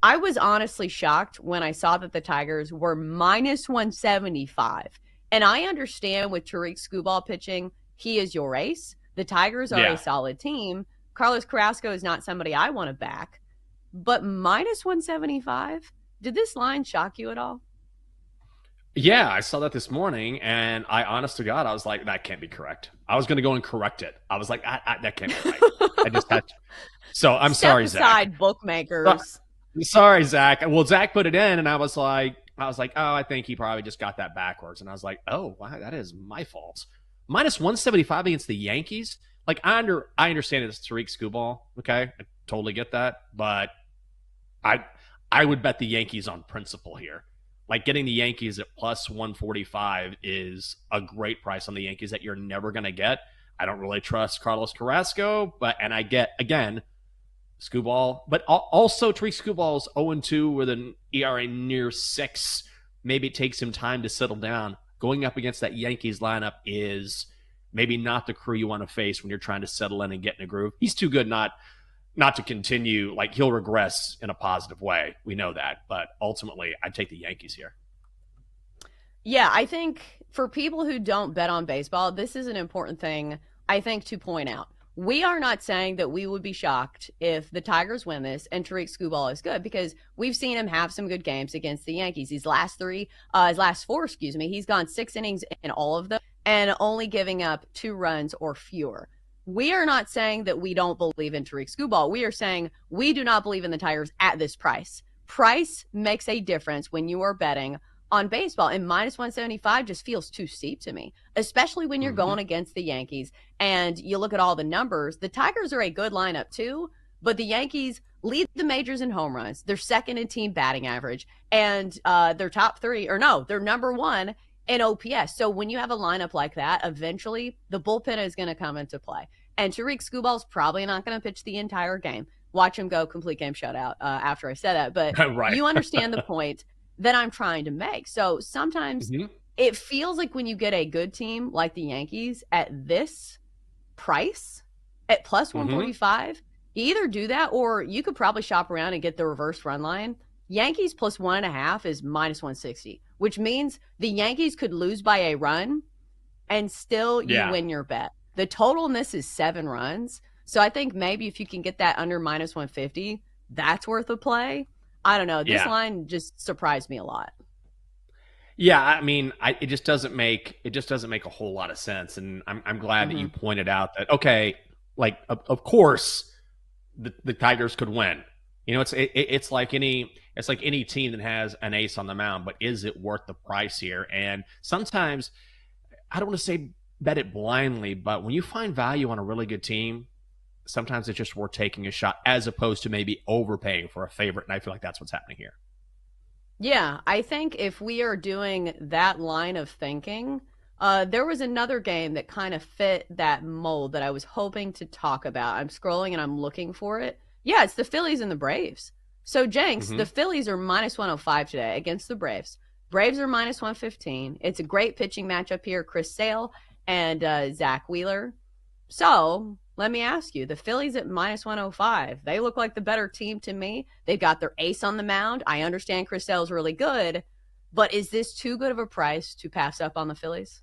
I was honestly shocked when I saw that the Tigers were minus 175. And I understand with Tariq Skubal pitching, he is your ace. The Tigers are a Yeah. solid team. Carlos Carrasco is not somebody I want to back. But minus 175? Did this line shock you at all? Yeah, I saw that this morning, and I, honest to God, I was like, that can't be correct. I was going to go and correct it. I was like, that can't be right. I just had to. So I'm Step sorry, Zach. aside, So- bookmakers. Sorry, Zach. Well, Zach put it in, and I was like, oh, I think he probably just got that backwards. And I was like, oh, wow, that is my fault. Minus 175 against the Yankees. Like, I understand it's Tariq Skubal. Okay, I totally get that, but I I would bet the Yankees on principle here. Like getting the Yankees at plus 145 is a great price on the Yankees that you're never going to get. I don't really trust Carlos Carrasco, and I get again Skubal, but also Tariq Skubal's 0-2 with an ERA near 6. Maybe it takes him time to settle down. Going up against that Yankees lineup is maybe not the crew you want to face when you're trying to settle in and get in a groove. He's too good not to continue. Like he'll regress in a positive way. We know that, but ultimately, I'd take the Yankees here. Yeah, I think for people who don't bet on baseball, this is an important thing, I think, to point out. We are not saying that we would be shocked if the Tigers win this and Tariq Skubal is good because we've seen him have some good games against the Yankees. His last four, he's gone 6 innings in all of them and only giving up 2 runs or fewer. We are not saying that we don't believe in Tariq Skubal. We are saying we do not believe in the Tigers at this price. Price makes a difference when you are betting on baseball, and minus 175 just feels too steep to me, especially when you're Mm-hmm. going against the Yankees and you look at all the numbers. The Tigers are a good lineup too, but the Yankees lead the majors in home runs. They're second in team batting average, and they're top 3, or no, they're number 1 in OPS. So when you have a lineup like that, eventually the bullpen is going to come into play. And Tariq Skubal's probably not going to pitch the entire game. Watch him go complete game shutout after I said that. But Right. you understand the point that I'm trying to make. So sometimes Mm-hmm. it feels like when you get a good team like the Yankees at this price, at plus Mm-hmm. 145, you either do that or you could probably shop around and get the reverse run line. Yankees plus 1.5 is minus 160, which means the Yankees could lose by a run and still you Yeah. win your bet. The total in this is 7 runs. So I think maybe if you can get that under minus 150, that's worth a play. I don't know. This Yeah. line just surprised me a lot. Yeah, I mean, it just doesn't make a whole lot of sense, and I'm glad that you Mm-hmm. pointed out that okay, like of course the Tigers could win. You know, it's like any team that has an ace on the mound, but is it worth the price here? And sometimes I don't want to say bet it blindly, but when you find value on a really good team, sometimes it's just worth taking a shot as opposed to maybe overpaying for a favorite. And I feel like that's what's happening here. Yeah, I think if we are doing that line of thinking, there was another game that kind of fit that mold that I was hoping to talk about. I'm scrolling and I'm looking for it. Yeah, it's the Phillies and the Braves. So, Jenks, Mm-hmm. the Phillies are minus 105 today against the Braves. Braves are minus 115. It's a great pitching matchup here. Chris Sale and Zach Wheeler. So let me ask you, the Phillies at minus 105, they look like the better team to me. They've got their ace on the mound. I understand Chris Sale's really good, but is this too good of a price to pass up on the Phillies?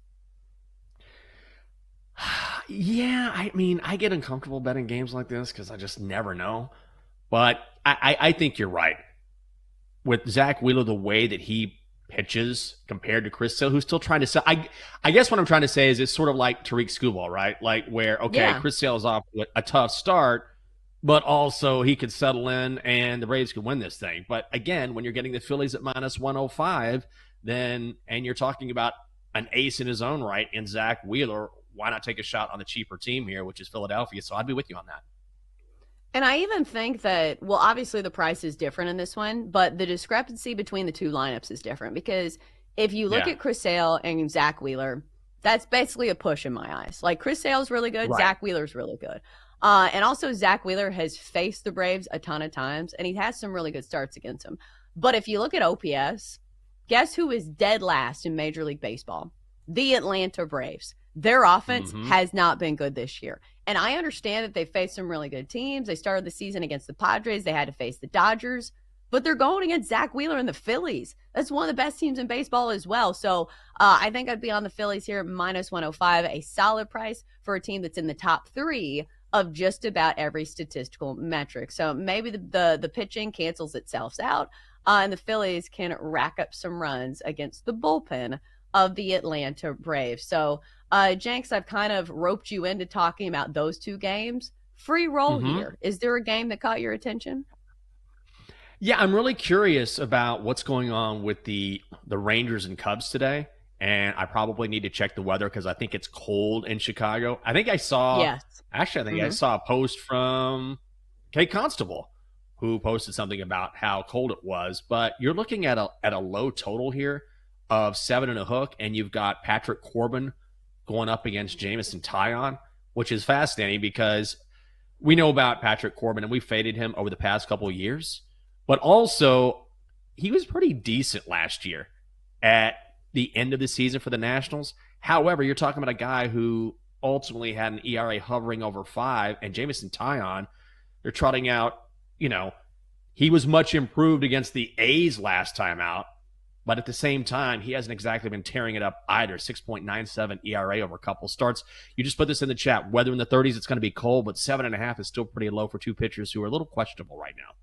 Yeah, I mean, I get uncomfortable betting games like this because I just never know. But I think you're right. With Zach Wheeler, the way that he pitches compared to Chris Sale, who's still trying to sell. I guess what I'm trying to say is it's sort of like Tariq Skubal, right? Like where, okay, Yeah. Chris Sale's off with a tough start, but also he could settle in and the Braves could win this thing. But again, when you're getting the Phillies at minus 105, and you're talking about an ace in his own right in Zach Wheeler, why not take a shot on the cheaper team here, which is Philadelphia? So I'd be with you on that. And I even think that, well, obviously the price is different in this one, but the discrepancy between the two lineups is different because if you look Yeah. at Chris Sale and Zach Wheeler, that's basically a push in my eyes. Like Chris Sale's really good, Right. Zach Wheeler's really good. And also Zach Wheeler has faced the Braves a ton of times and he has some really good starts against them. But if you look at OPS, guess who is dead last in Major League Baseball? The Atlanta Braves. Their offense Mm-hmm. has not been good this year. And I understand that they faced some really good teams. They started the season against the Padres. They had to face the Dodgers. but they're going against Zach Wheeler and the Phillies. That's one of the best teams in baseball as well. So I think I'd be on the Phillies here, minus 105, a solid price for a team that's in the top 3 of just about every statistical metric. So maybe the pitching cancels itself out, and the Phillies can rack up some runs against the bullpen of the Atlanta Braves. So, Jenks, I've kind of roped you into talking about those 2 games. Free roll here. Is there a game that caught your attention? Yeah, I'm really curious about what's going on with the Rangers and Cubs today. And I probably need to check the weather because I think it's cold in Chicago. I think I saw, Yes. actually, I think I saw a post from Kate Constable who posted something about how cold it was. But you're looking at a low total here of 7 and a hook, and you've got Patrick Corbin going up against Jameson Taillon, which is fascinating because we know about Patrick Corbin and we faded him over the past couple of years. But also, he was pretty decent last year at the end of the season for the Nationals. However, you're talking about a guy who ultimately had an ERA hovering over 5, and Jameson Taillon, they're trotting out, he was much improved against the A's last time out, but at the same time, he hasn't exactly been tearing it up either. 6.97 ERA over a couple starts. You just put this in the chat. Weather in the 30s, it's going to be cold, but 7.5 is still pretty low for 2 pitchers who are a little questionable right now.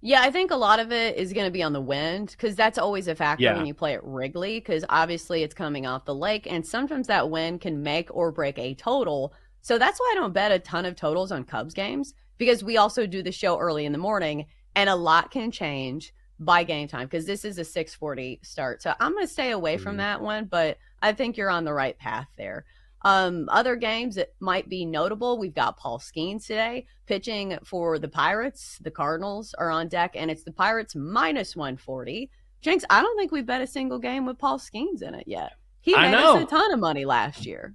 Yeah, I think a lot of it is going to be on the wind because that's always a factor when you play at Wrigley because obviously it's coming off the lake and sometimes that wind can make or break a total. So that's why I don't bet a ton of totals on Cubs games because we also do the show early in the morning and a lot can change by game time because this is a 6:40 start. So I'm going to stay away from that one, but I think you're on the right path there. Other games that might be notable, we've got Paul Skeens today pitching for the Pirates. The Cardinals are on deck, and it's the Pirates minus 140. Jenks, I don't think we bet a single game with Paul Skeens in it yet. He made us a ton of money last year.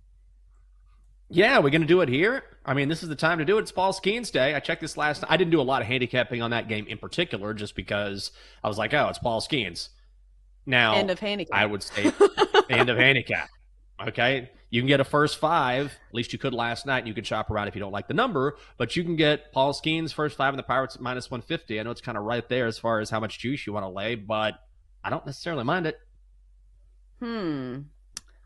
Yeah, we're going to do it here. I mean, this is the time to do it. It's Paul Skeens Day. I checked this last night. I didn't do a lot of handicapping on that game in particular just because I was like, oh, it's Paul Skeens. Now, end of handicap. I would say end of handicap. Okay? You can get a first 5. At least you could last night. And you can shop around if you don't like the number. But you can get Paul Skeens first 5 and the Pirates at minus 150. I know it's kind of right there as far as how much juice you want to lay, but I don't necessarily mind it.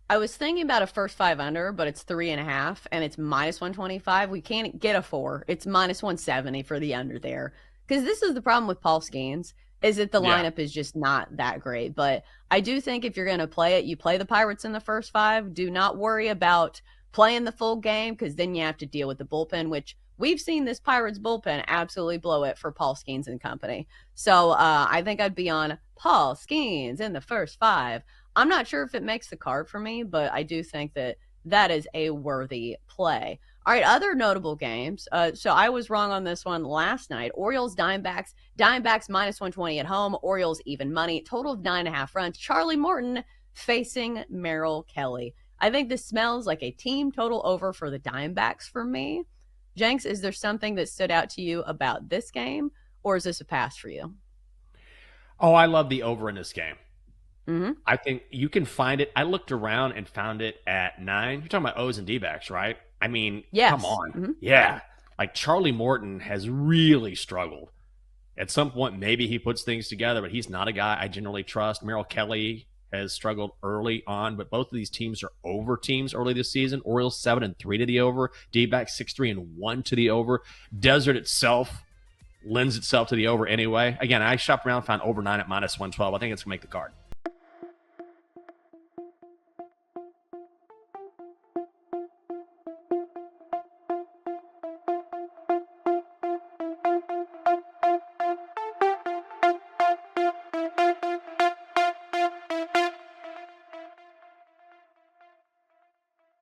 I was thinking about a first 5 under, but it's 3.5 and it's minus 125. We can't get a 4. It's minus 170 for the under there. Because this is the problem with Paul Skeens, is that the lineup is just not that great. But I do think if you're going to play it, you play the Pirates in the first 5. Do not worry about playing the full game because then you have to deal with the bullpen, which we've seen this Pirates bullpen absolutely blow it for Paul Skeens and company. So I think I'd be on Paul Skeens in the first 5. I'm not sure if it makes the card for me, but I do think that that is a worthy play. All right, other notable games. So I was wrong on this one last night. Orioles, Diamondbacks. Diamondbacks minus 120 at home. Orioles even money. Total of 9.5 runs. Charlie Morton facing Merrill Kelly. I think this smells like a team total over for the Diamondbacks for me. Jenks, is there something that stood out to you about this game, or is this a pass for you? Oh, I love the over in this game. Mm-hmm. I think you can find it. I looked around and found it at 9. You're talking about O's and D-backs, right? I mean, come on. Mm-hmm. Yeah. Like Charlie Morton has really struggled. At some point, maybe he puts things together, but he's not a guy I generally trust. Merrill Kelly has struggled early on, but both of these teams are over teams early this season. Orioles 7-3 to the over. D-backs 6-3-1 to the over. Desert itself lends itself to the over anyway. Again, I shopped around, found over 9 at minus 112. I think it's going to make the card.